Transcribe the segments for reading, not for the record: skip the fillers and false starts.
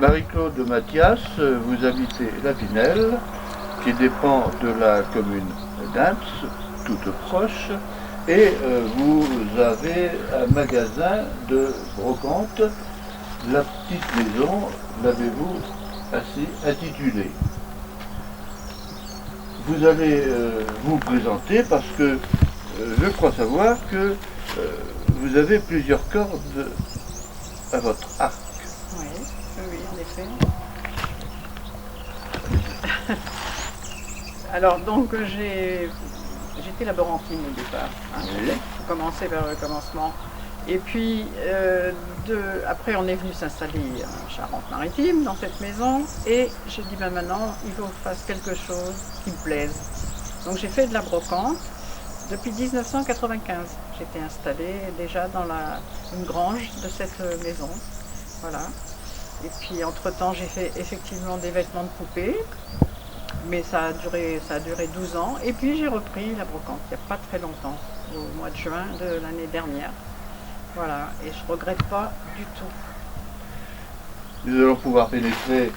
Marie-Claude Mathias, vous habitez La Vinelle, qui dépend de la commune d'Intz, toute proche, et vous avez un magasin de brocante. La petite maison, l'avez-vous ainsi intitulée? Vous allez vous présenter parce que je crois savoir que vous avez plusieurs cordes à votre arc. Oui, oui, en effet. Alors donc j'étais laborantine au départ, hein, Oui. pour commencer par le commencement. Et puis après on est venu s'installer en Charente-Maritime dans cette maison et j'ai dit ben maintenant il faut que je fasse quelque chose qui me plaise. Donc j'ai fait de la brocante depuis 1995. J'étais installée déjà dans une grange de cette maison. Voilà. Et puis entre-temps j'ai fait effectivement des vêtements de poupée. Mais ça a duré 12 ans. Et puis j'ai repris la brocante il n'y a pas très longtemps, au mois de juin de l'année dernière. Voilà, et je ne regrette pas du tout. Nous allons pouvoir pénétrer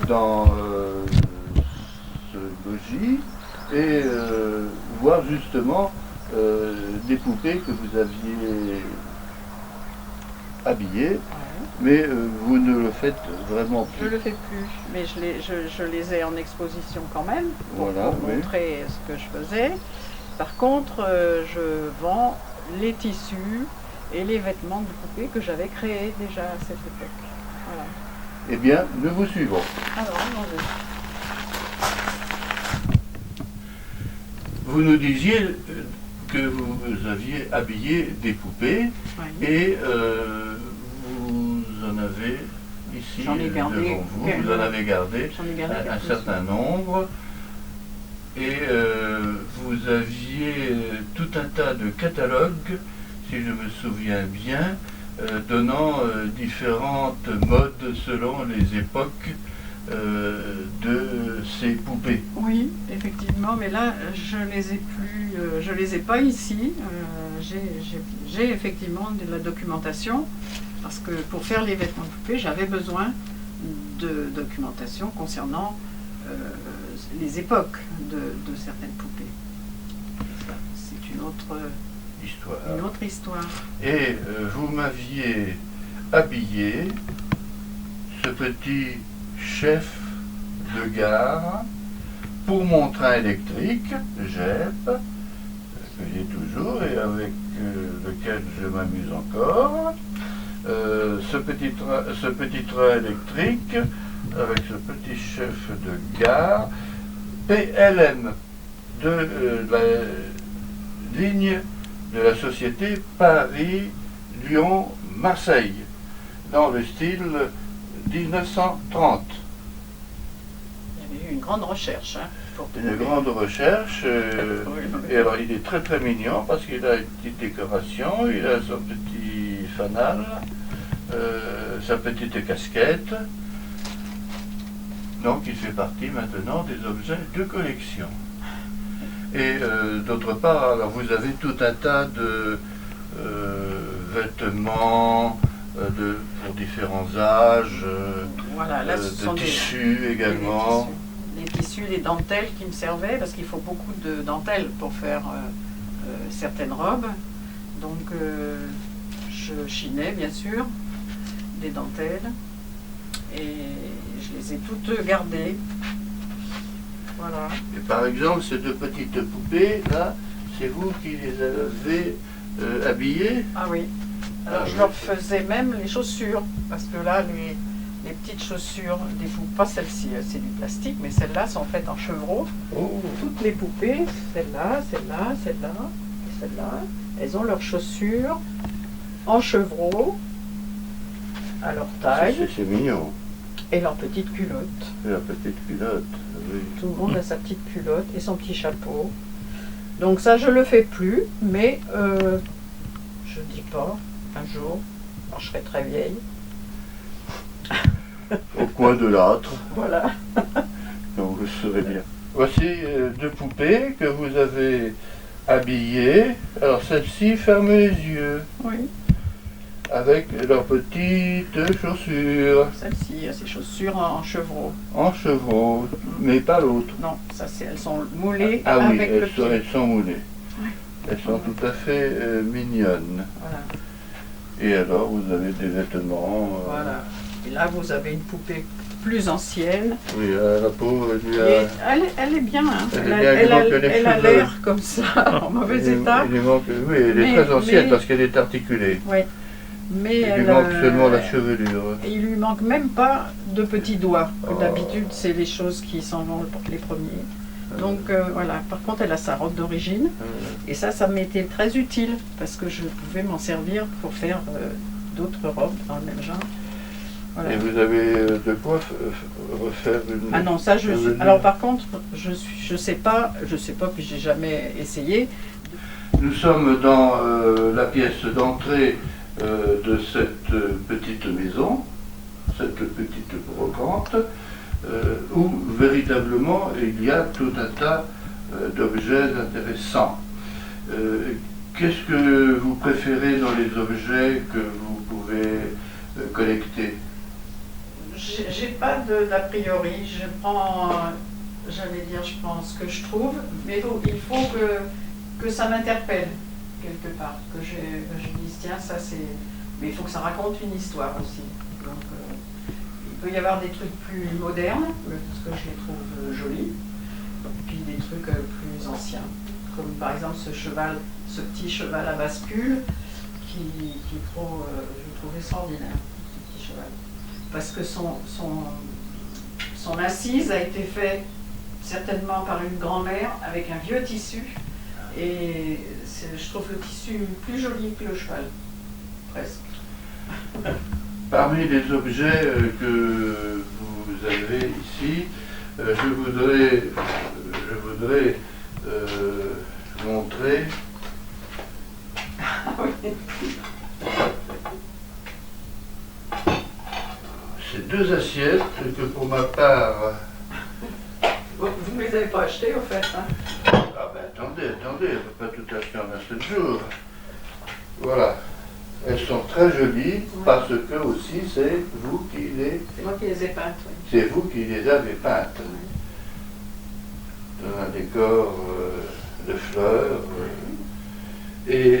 dans ce logis et voir justement des poupées que vous aviez habillées. Ouais. Mais vous ne le faites vraiment plus. Je ne le fais plus, mais je les ai en exposition quand même, pour Voilà, oui. montrer ce que je faisais. Par contre, je vends les tissus et les vêtements de poupées que j'avais créés déjà à cette époque. Voilà. Eh bien, nous vous suivons. Alors, allons-y. Vous nous disiez que vous aviez habillé des poupées Oui. et vous en avez ici J'en ai gardé devant vous, vous en avez gardé J'en ai gardé un quelques-unes. certain nombre et vous aviez tout un tas de catalogues, si je me souviens bien, donnant différentes modes selon les époques de ces poupées. Oui, effectivement, mais là, je les ai plus, je les ai pas ici. J'ai effectivement de la documentation, parce que pour faire les vêtements de poupée, j'avais besoin de documentation concernant les époques de certaines poupées. C'est une autre histoire. Et vous m'aviez habillé ce petit chef de gare pour mon train électrique, JEP, que j'ai toujours et avec lequel je m'amuse encore. Ce petit train électrique avec ce petit chef de gare, PLM de la ligne de la société Paris-Lyon-Marseille, dans le style 1930. Il y avait eu une grande recherche. Hein, Une grande recherche, et alors il est très très mignon parce qu'il a une petite décoration, il a son petit fanal, sa petite casquette, donc il fait partie maintenant des objets de collection. Et d'autre part, alors vous avez tout un tas de vêtements pour différents âges, voilà, là, ce sont de tissus également. Les tissus, les dentelles qui me servaient, parce qu'il faut beaucoup de dentelles pour faire certaines robes. Donc je chinais bien sûr des dentelles et je les ai toutes gardées. Voilà. Et par exemple, ces deux petites poupées, là, c'est vous qui les avez habillées? Ah oui. Alors je leur faisais même les chaussures, parce que là, les petites chaussures des poupées, pas celle-ci, c'est du plastique, mais celles-là sont faites en chevreau. Oh. Toutes les poupées, celle-là, celle-là, celle-là et celle-là, elles ont leurs chaussures en chevreau, à leur taille, C'est mignon. et leurs petites culottes. Et la petite culotte, oui. Tout le monde a sa petite culotte et son petit chapeau. Donc ça, je le fais plus, mais je dis pas, un jour, quand je serai très vieille. Au coin de l'âtre, Voilà. donc vous saurez bien. Voici deux poupées que vous avez habillées. Alors celle-ci ferme les yeux. Oui. avec leurs petites chaussures Celle-ci, ses chaussures en chevreau. en chevreau, mais pas l'autre. Non, elles sont moulées Ah oui, avec le pied. elles sont moulées. Ouais. Elles sont tout à fait mignonnes. Voilà. Et alors, vous avez des vêtements. Voilà. Et là, vous avez une poupée plus ancienne. Oui, la pauvre, Et elle est bien. Hein. Elle est bien, il manque les Elle a cheveux. l'air comme ça, en mauvais état. Il lui manque, oui, elle est très ancienne parce qu'elle est articulée. Oui. Mais Il lui manque seulement la chevelure. Et il lui manque même pas de petits doigts. Oh. D'habitude, c'est les choses qui s'en vont les premiers. Donc voilà. Par contre, elle a sa robe d'origine. Et ça m'était très utile parce que je pouvais m'en servir pour faire d'autres robes dans le même genre. Voilà. Et vous avez de quoi refaire une... Ah non, ça je sais. Alors par contre, je sais pas, puis j'ai jamais essayé. Nous sommes dans la pièce d'entrée de cette petite maison, cette petite brocante, où véritablement il y a tout un tas d'objets intéressants. Qu'est-ce que vous préférez dans les objets que vous pouvez collecter? J'ai pas d'a priori, je prends ce que je trouve, mais il faut que ça m'interpelle quelque part, que je dise tiens ça c'est... Mais il faut que ça raconte une histoire aussi. Donc il peut y avoir des trucs plus modernes, parce que je les trouve jolis, puis des trucs plus anciens, comme par exemple ce petit cheval à bascule qui je trouve extraordinaire, ce petit cheval. Parce que son assise a été faite certainement par une grand-mère avec un vieux tissu. Et je trouve le tissu plus joli que le cheval, presque. Parmi les objets que vous avez ici, je voudrais montrer ces deux assiettes que pour ma part... Vous ne les avez pas achetées au fait, hein? Ah ben attendez, on ne peut pas tout acheter en un seul jour. Voilà. Elles sont très jolies parce que aussi c'est vous qui les... C'est moi qui les ai peintes, oui. C'est vous qui les avez peintes. Dans un décor de fleurs. Et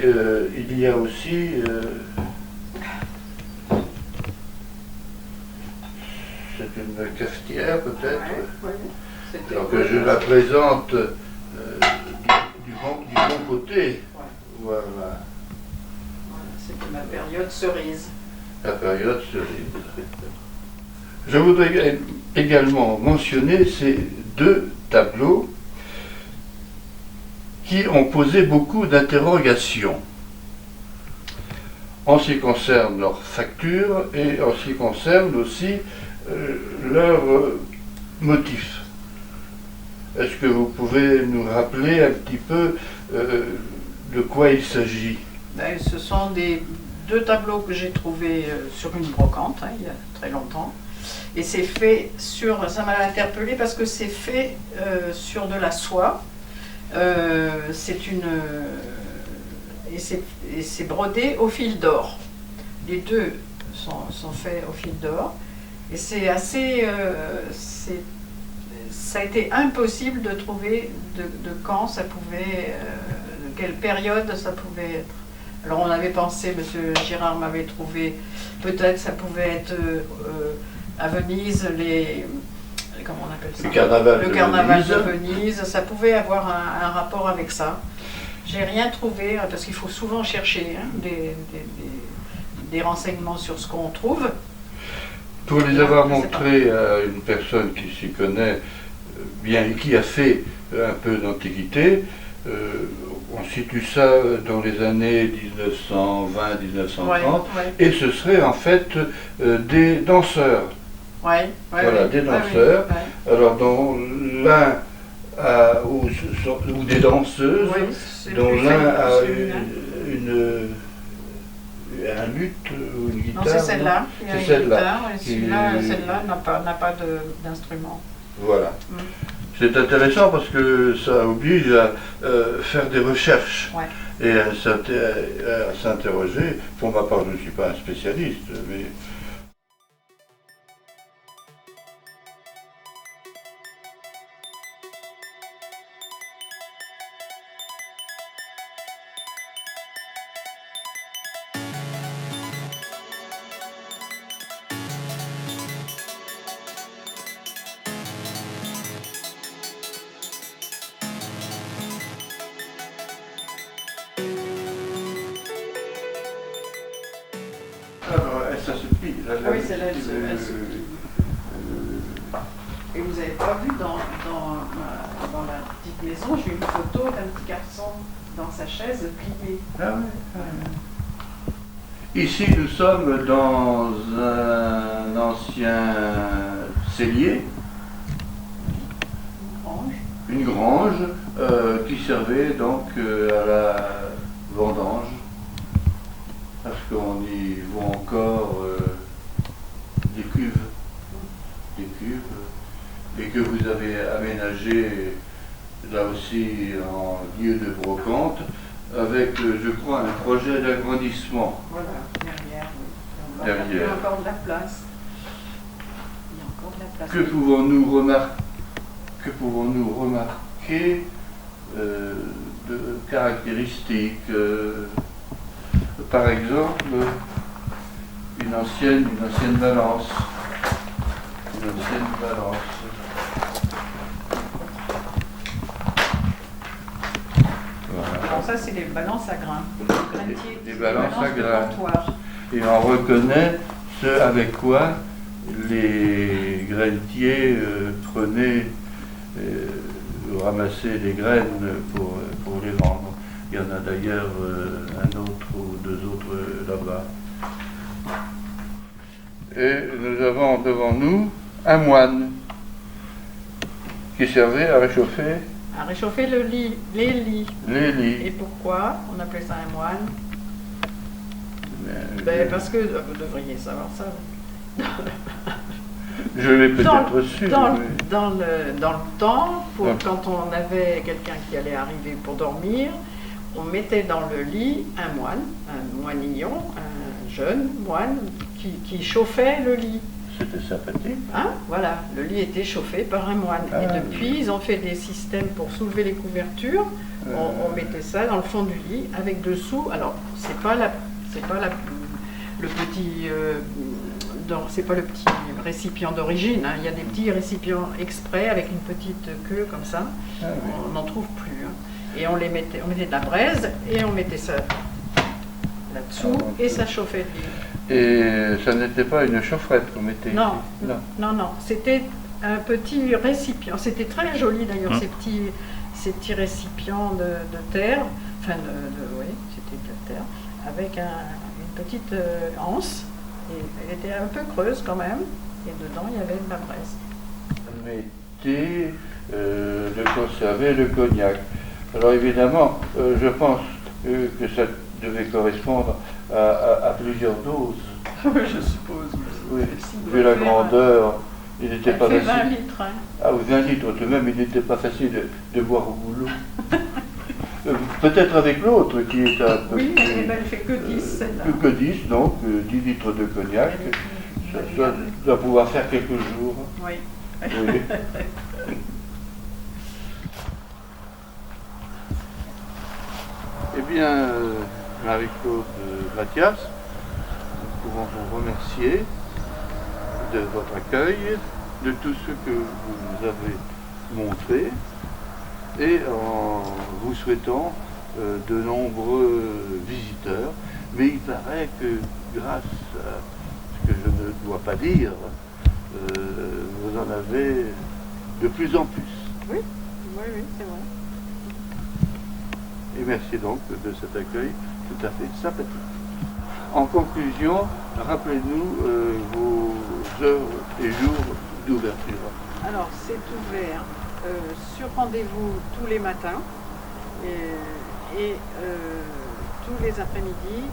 il y a aussi... c'est une cafetière peut-être. Alors que je la présente du bon côté. Voilà. C'était ma période cerise. La période cerise. Je voudrais également mentionner ces deux tableaux qui ont posé beaucoup d'interrogations en ce qui concerne leur facture et en ce qui concerne aussi leur motif. Est-ce que vous pouvez nous rappeler un petit peu de quoi il s'agit? Ben, ce sont deux tableaux que j'ai trouvés sur une brocante, hein, il y a très longtemps. Et c'est fait ça m'a interpellé parce que c'est fait sur de la soie. Et c'est brodé au fil d'or. Les deux sont faits au fil d'or. Et c'est assez... ça a été impossible de trouver de quand ça pouvait... de quelle période ça pouvait être. Alors on avait pensé, M. Girard m'avait trouvé, peut-être ça pouvait être à Venise, comment on appelle ça? Le carnaval de Venise, ça pouvait avoir un rapport avec ça. J'ai rien trouvé, parce qu'il faut souvent chercher hein, des renseignements sur ce qu'on trouve. Pour les avoir montrés à une personne qui s'y connaît bien et qui a fait un peu d'antiquité, on situe ça dans les années 1920-1930, et ce serait en fait des danseurs. Des danseurs. Alors dont l'un ou des danseuses, dont l'un a un luth ou une guitare. Non, c'est celle-là. C'est celle-là. Celle-là n'a pas d'instrument. Voilà. C'est intéressant parce que ça oblige à faire des recherches Ouais. et à s'interroger. Pour ma part, je ne suis pas un spécialiste, mais alors, ça se plie. Ah oui, celle-là, elle se plie. Et vous n'avez pas vu dans la petite maison, j'ai une photo d'un petit garçon dans sa chaise pliée. Ah oui, ah oui. Ici, nous sommes dans un ancien cellier, une grange qui servait donc à la vendange, parce qu'on y voit encore des cuves, et que vous avez aménagé là aussi en lieu de brocante, avec, je crois, un projet d'agrandissement. Voilà, derrière, oui. Il y a Derrière. encore de la place. Il y a encore de la place. Que pouvons-nous remarquer de caractéristiques par exemple, une ancienne balance. Une ancienne balance. Voilà. Alors ça, c'est les balances à grains. Des balances à de grains. comptoir. Et on reconnaît ce avec quoi les grainetiers prenaient ou ramassaient des graines pour les vendre. Il y en a d'ailleurs un autre ou deux autres là-bas. Et nous avons devant nous un moine qui servait à réchauffer À réchauffer le lit, les lits. les lits. Et pourquoi on appelait ça un moine? Mais, Parce que vous devriez savoir ça. je l'ai Dans- peut-être su. Dans mais- le temps, Ouais. quand on avait quelqu'un qui allait arriver pour dormir, on mettait dans le lit un moine, un moinillon, un jeune moine qui chauffait le lit. C'était sympathique. Hein, voilà, le lit était chauffé par un moine. Ah, et depuis, ils ont fait des systèmes pour soulever les couvertures. On mettait ça dans le fond du lit avec dessous. Alors, c'est pas le petit, c'est pas le petit récipient d'origine. Hein. Il y a des petits récipients exprès avec une petite queue comme ça. Ah, oui. On n'en trouve plus. Hein. Et on mettait de la braise et on mettait ça là-dessous Ah, et ça chauffait le lit. Et ça n'était pas une chaufferette qu'on mettait Non, ici. non, c'était un petit récipient. C'était très joli d'ailleurs, Hein? ces petits récipients de terre, enfin oui, c'était de la terre, avec une petite anse, et elle était un peu creuse quand même, et dedans il y avait de la braise. Permettait de conserver le cognac. Alors évidemment, je pense que ça devait correspondre à plusieurs doses. Je suppose. Oui, Si vous vu la faire- grandeur, il n'était Elle pas fait 20 facile. litres. Hein. Ah oui, 20 litres tout de même, il n'était pas facile de boire au boulot. Peut-être avec l'autre qui est un peu Oui, plus- elle fait que 10 celle-là. que 10, donc 10 litres de cognac. Ça doit pouvoir faire quelques jours. Oui. Oui. Eh bien, Marie-Claude Mathias, nous pouvons vous remercier de votre accueil, de tout ce que vous nous avez montré, et en vous souhaitant de nombreux visiteurs. Mais il paraît que grâce à ce que je ne dois pas dire, vous en avez de plus en plus. Oui, c'est vrai. Et merci donc de cet accueil tout à fait sympathique. En conclusion, rappelez-nous vos heures et jours d'ouverture. Alors, c'est ouvert sur rendez-vous tous les matins et tous les après-midi,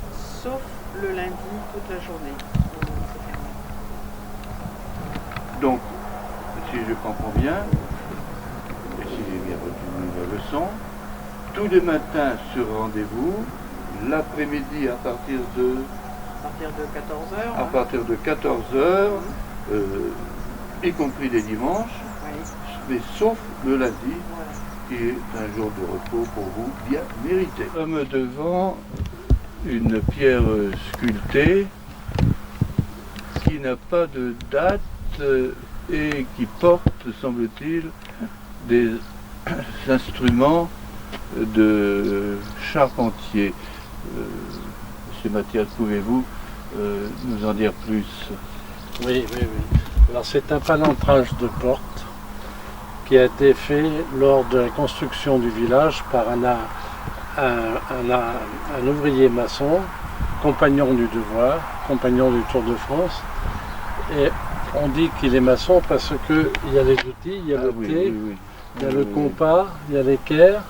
sauf le lundi, toute la journée. C'est fermé. Donc, si je comprends bien, retenu la leçon. Tous les matins sur rendez-vous, l'après-midi à partir de À partir de 14 heures. à partir de 14 heures, y compris les dimanches, Oui. mais sauf le lundi, Voilà. qui est un jour de repos pour vous bien mérité. Nous sommes devant une pierre sculptée qui n'a pas de date et qui porte, semble-t-il, des instruments de charpentier. Monsieur Mathias, pouvez-vous nous en dire plus? Oui, oui, oui. Alors c'est un palantrage de porte qui a été fait lors de la construction du village par un ouvrier maçon, compagnon du devoir, compagnon du Tour de France. Et on dit qu'il est maçon parce qu'il y a les outils, il y a le thé, il y a le compas, il y a l'équerre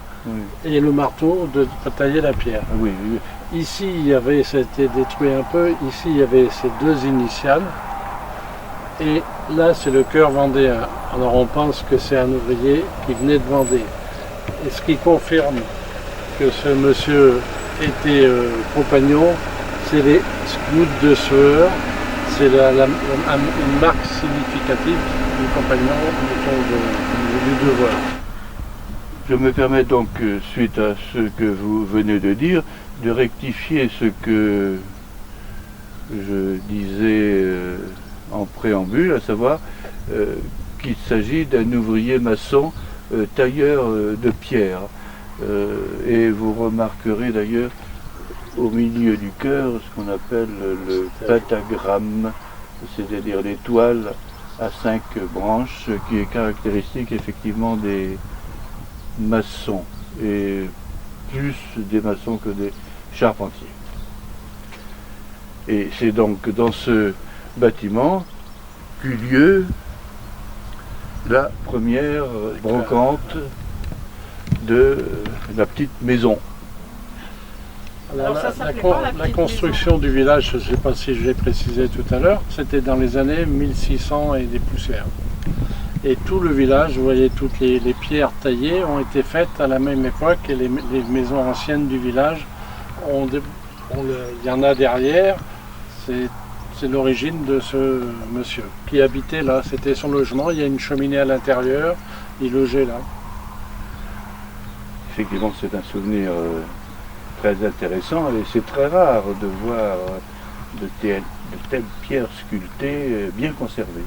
et le marteau pour tailler la pierre. Oui, oui. Ici, ça a été détruit un peu. Ici, il y avait ces deux initiales. Et là, c'est le chœur vendéen. Alors, on pense que c'est un ouvrier qui venait de Vendée. Et ce qui confirme que ce monsieur était compagnon, c'est les gouttes de sueur. C'est une marque significative du compagnon du devoir. Je me permets donc, suite à ce que vous venez de dire, de rectifier ce que je disais en préambule, à savoir qu'il s'agit d'un ouvrier maçon tailleur de pierre. Et vous remarquerez d'ailleurs au milieu du chœur ce qu'on appelle le pentagramme, c'est-à-dire l'étoile à 5 branches, qui est caractéristique effectivement des maçons, et plus des maçons que des charpentiers. Et c'est donc dans ce bâtiment qu'eut lieu la première brocante de la petite maison. Alors, la construction du village, je ne sais pas si je l'ai précisé tout à l'heure, c'était dans les années 1600 et des poussières. Et tout le village, vous voyez, toutes les pierres taillées ont été faites à la même époque, et les maisons anciennes du village, il y en a derrière. C'est l'origine de ce monsieur qui habitait là. C'était son logement, il y a une cheminée à l'intérieur, il logeait là. Effectivement, c'est un souvenir très intéressant, et c'est très rare de voir de telles pierres sculptées bien conservées.